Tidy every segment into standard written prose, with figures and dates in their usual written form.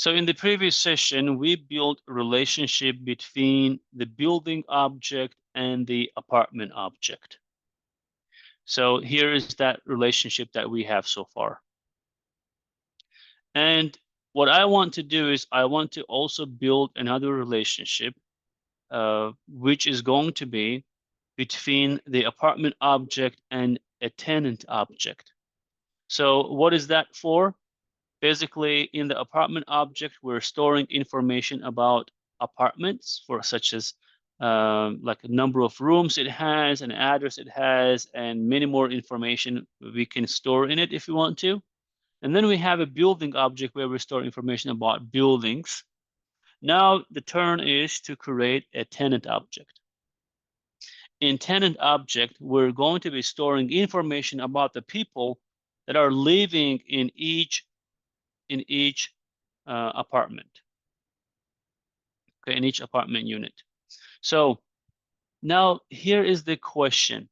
So in the previous session, we built a relationship between the building object and the apartment object. So here is that relationship that we have so far. And what I want to do is I want to also build another relationship, which is going to be between the apartment object and a tenant object. So what is that for? Basically, in the apartment object, we're storing information about apartments, for such as like a number of rooms it has, an address it has, and many more information we can store in it if we want to. And then we have a building object where we store information about buildings. Now the turn is to create a tenant object. In tenant object, we're going to be storing information about the people that are living in each apartment, okay, in each apartment unit. So now here is the question.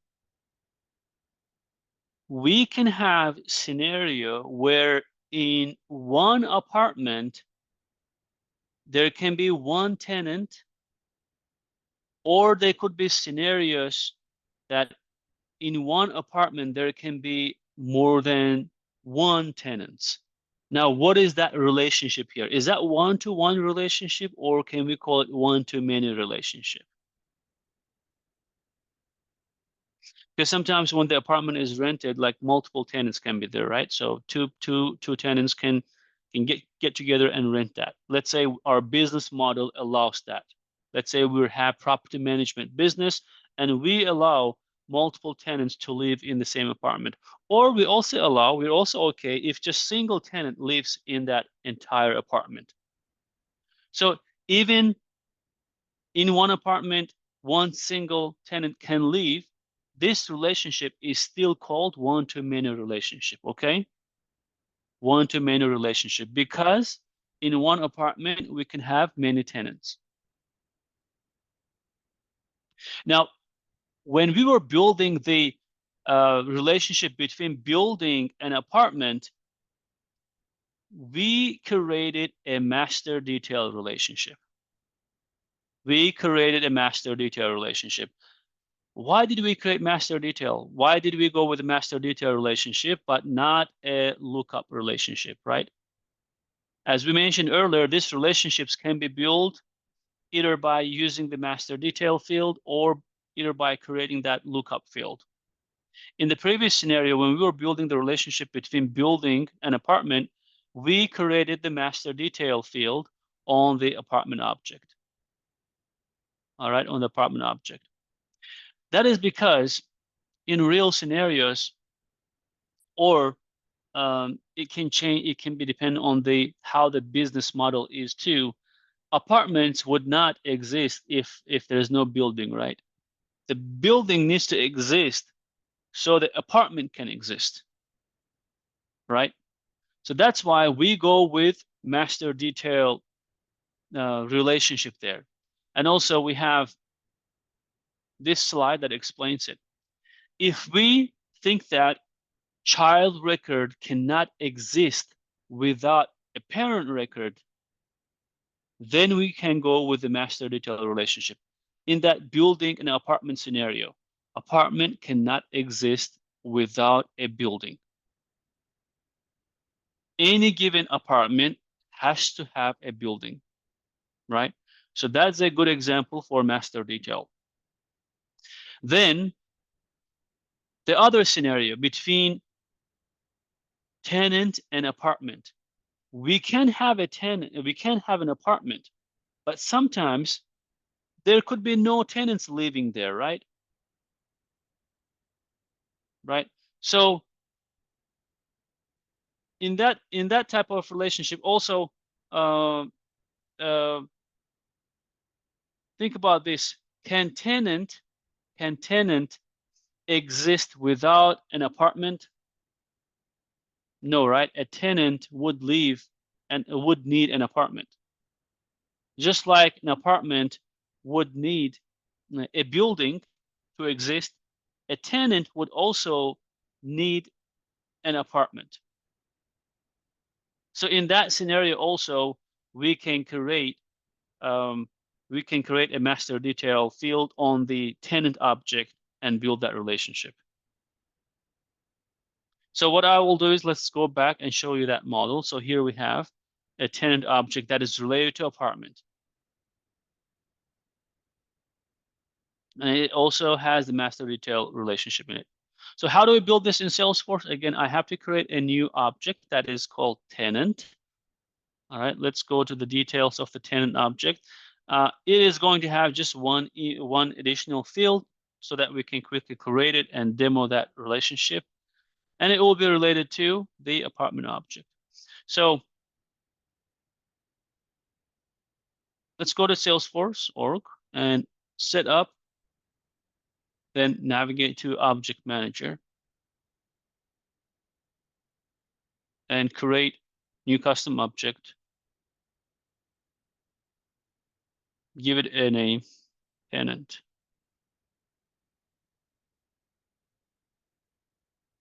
We can have scenario where in one apartment there can be one tenant, or there could be scenarios that in one apartment there can be more than one tenants. Now, what is that relationship here? Is that one-to-one relationship, or can we call it one-to-many relationship? Because sometimes when the apartment is rented, like multiple tenants can be there, right? So two tenants can get together and rent that. Let's say our business model allows that. Let's say we have property management business and we allow multiple tenants to live in the same apartment. Or we're also okay if just single tenant lives in that entire apartment. So even in one apartment, one single tenant can live. This relationship is still called one-to-many relationship, okay? One-to-many relationship, because in one apartment we can have many tenants. Now, when we were building the relationship between building and apartment, we created a master detail relationship. We created a master detail relationship. Why did we create master detail? Why did we go with a master detail relationship, but not a lookup relationship, right? As we mentioned earlier, these relationships can be built either by using the master detail field or either by creating that lookup field. In the previous scenario, when we were building the relationship between building and apartment, we created the master detail field on the apartment object. All right, on the apartment object. That is because in real scenarios, or it can change, it can be dependent on how the business model is too. Apartments would not exist if there's no building, right? The building needs to exist so the apartment can exist, right? So that's why we go with master detail relationship there. And also we have this slide that explains it. If we think that child record cannot exist without a parent record, then we can go with the master detail relationship. In that building and apartment scenario, apartment cannot exist without a building. Any given apartment has to have a building, right? So that's a good example for master detail. Then the other scenario between tenant and apartment. We can have a tenant, we can have an apartment, but sometimes there could be no tenants living there, right? Right. So in that type of relationship, also uh, uh, think about this: can tenant exist without an apartment? No, right? A tenant would live and would need an apartment, just like an apartment would need a building to exist. A tenant would also need an apartment. So in that scenario also, we can create a master detail field on the tenant object and build that relationship. So what I will do is let's go back and show you that model. So here we have a tenant object that is related to apartment. And it also has the master detail relationship in it. So how do we build this in Salesforce? Again, I have to create a new object that is called tenant. All right, let's go to the details of the tenant object. It is going to have just one additional field so that we can quickly create it and demo that relationship. And it will be related to the apartment object. So let's go to Salesforce.org and set up, then navigate to Object Manager and create new custom object. Give it a name, tenant.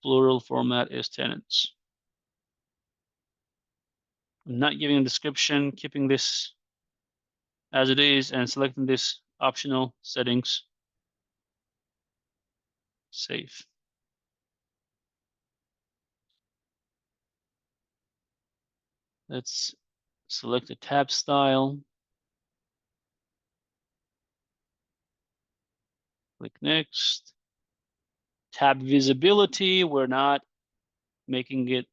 Plural format is tenants. I'm not giving a description, keeping this as it is and selecting this optional settings. Save. Let's select a tab style. Click next. Tab visibility, we're not making it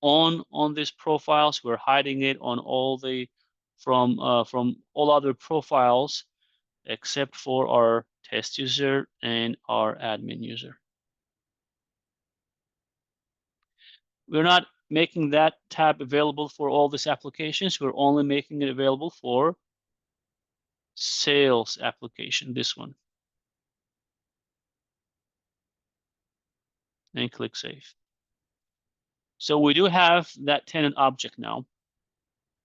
on these profiles. We're hiding it on all the from all other profiles except for our test user and our admin user. We're not making that tab available for all these applications. We're only making it available for sales application, this one. And click save. So we do have that tenant object now.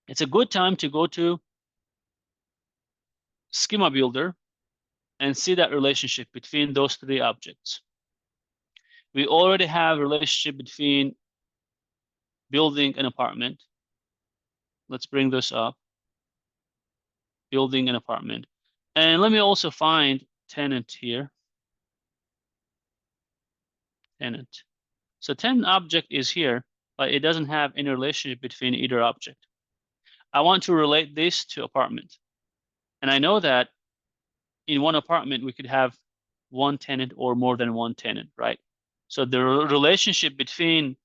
It's a good time to go to Schema Builder and see that relationship between those three objects. We already have a relationship between building an apartment. Let's bring this up. Building an apartment. And let me also find tenant here. Tenant. So tenant object is here, but it doesn't have any relationship between either object. I want to relate this to apartment. And I know that in one apartment, we could have one tenant or more than one tenant, right? So the relationship between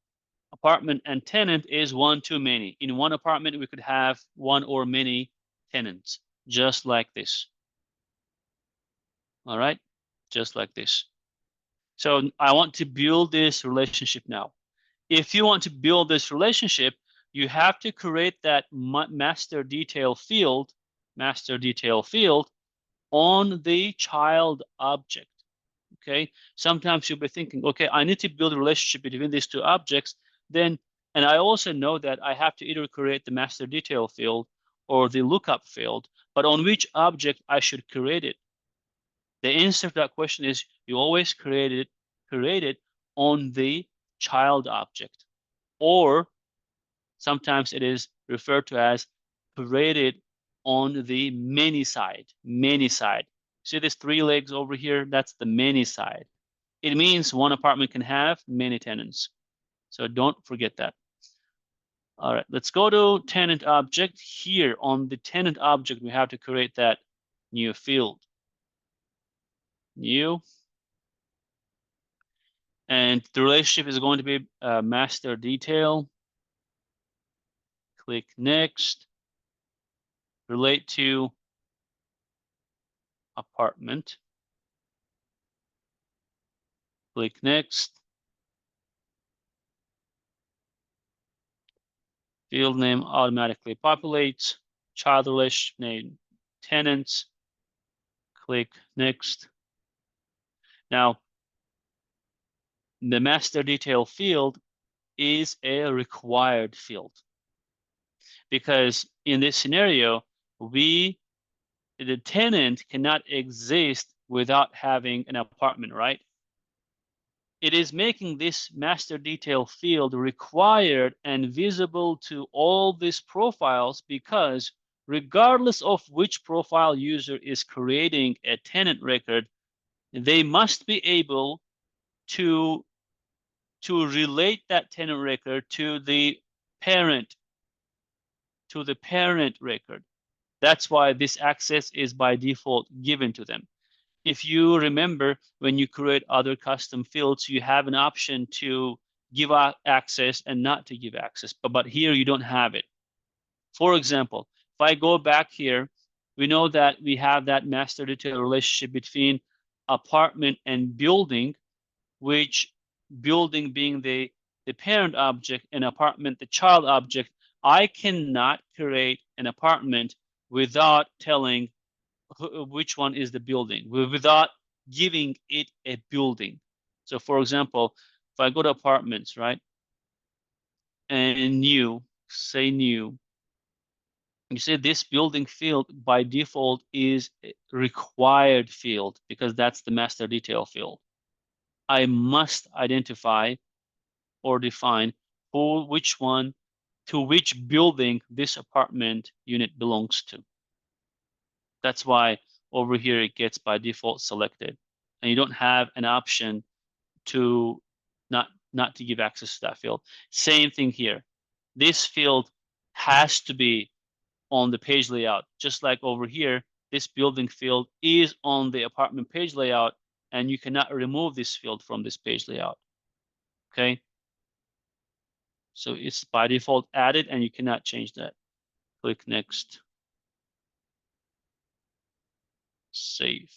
apartment and tenant is one to many. In one apartment, we could have one or many tenants, just like this. All right, just like this. So I want to build this relationship now. If you want to build this relationship, you have to create that master detail field on the child object. Okay, sometimes you'll be thinking, okay, I need to build a relationship between these two objects. Then, and I also know that I have to either create the master detail field or the lookup field, but on which object I should create it? The answer to that question is you always create it on the child object, or sometimes it is referred to as created on the many side. See these three legs over here? That's the many side. It means one apartment can have many tenants. So don't forget that. All right, let's go to tenant object. Here on the tenant object, we have to create that new field. New. And the relationship is going to be master detail. Click next. Relate to apartment. Click next. Field name automatically populates. Child relationship name tenants. Click next. Now, the master detail field is a required field because in this scenario, the tenant cannot exist without having an apartment, right? it is making this master detail field required and visible to all these profiles, because regardless of which profile user is creating a tenant record, they must be able to relate that tenant record parent to the parent record. That's why this access is by default given to them. If you remember, when you create other custom fields, you have an option to give out access and not to give access, but here you don't have it. For example, if I go back here, we know that we have that master detail relationship between apartment and building, which building being the parent object and apartment the child object. I cannot create an apartment without telling which one is the building, without giving it a building. So for example, if I go to apartments, right, and new, say new, you see this building field by default is a required field because that's the master detail field. I must identify or define which one to which building this apartment unit belongs to. That's why over here it gets by default selected, and you don't have an option to not to give access to that field. Same thing here. This field has to be on the page layout, just like over here. This building field is on the apartment page layout, and you cannot remove this field from this page layout. Okay, so it's by default added, and you cannot change that. Click next. Save.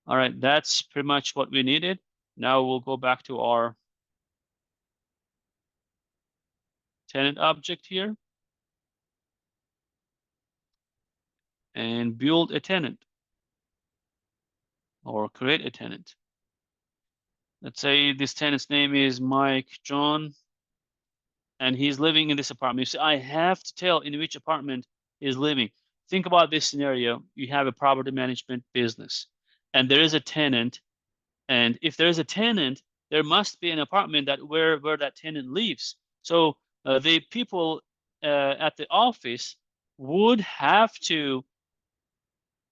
All right, that's pretty much what we needed. Now we'll go back to our tenant object here and build a tenant or create a tenant. Let's say this tenant's name is Mike John, and he's living in this apartment. So I have to tell in which apartment he's living. Think about this scenario. You have a property management business, and there is a tenant. And if there's a tenant, there must be an apartment where that tenant lives. So the people at the office would have to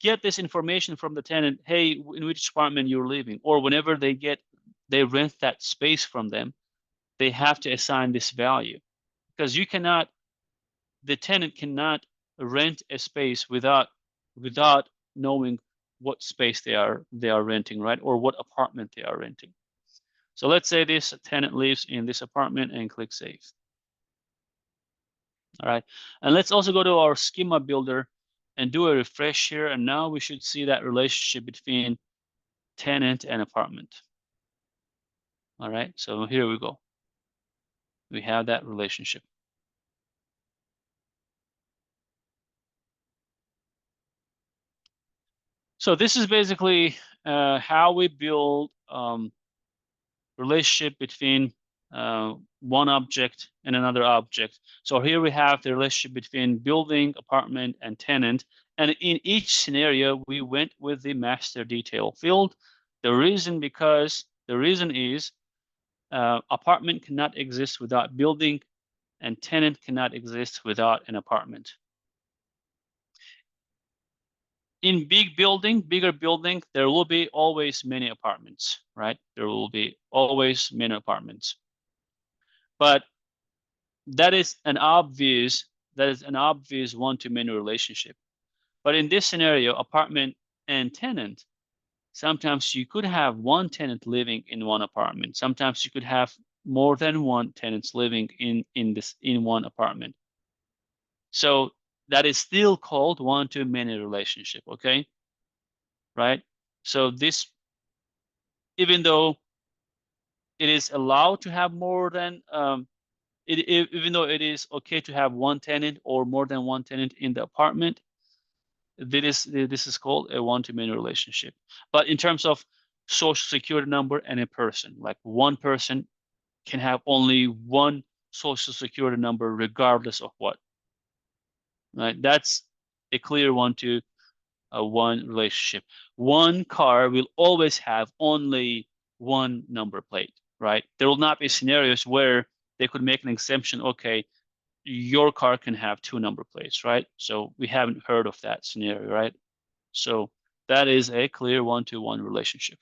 get this information from the tenant. Hey, in which apartment you're living, or whenever they rent that space from them, they have to assign this value, because the tenant cannot rent a space without knowing what space they are renting, right? Or what apartment they are renting. So let's say this tenant lives in this apartment and click save. All right, and let's also go to our schema builder and do a refresh here, and now we should see that relationship between tenant and apartment. All right, so here we go. We have that relationship. So this is basically how we build relationship between one object and another object. So here we have the relationship between building, apartment, and tenant. And in each scenario, we went with the master detail field. The reason is apartment cannot exist without building, and tenant cannot exist without an apartment. In bigger building, there will be always many apartments, right? There will be always many apartments. But that is an obvious one-to-many relationship. But in this scenario, apartment and tenant, sometimes you could have one tenant living in one apartment. Sometimes you could have more than one tenants living in one apartment. So that is still called one-to-many relationship, okay? Right? So this, even though it is allowed to have more than even though it is okay to have one tenant or more than one tenant in the apartment, this is called a one-to-many relationship. But in terms of social security number and a person, like one person can have only one social security number regardless of what. Right? That's a clear one to one relationship. One car will always have only one number plate, right? There will not be scenarios where they could make an exemption. Okay, your car can have two number plates, right? So we haven't heard of that scenario, right? So that is a clear one-to-one relationship.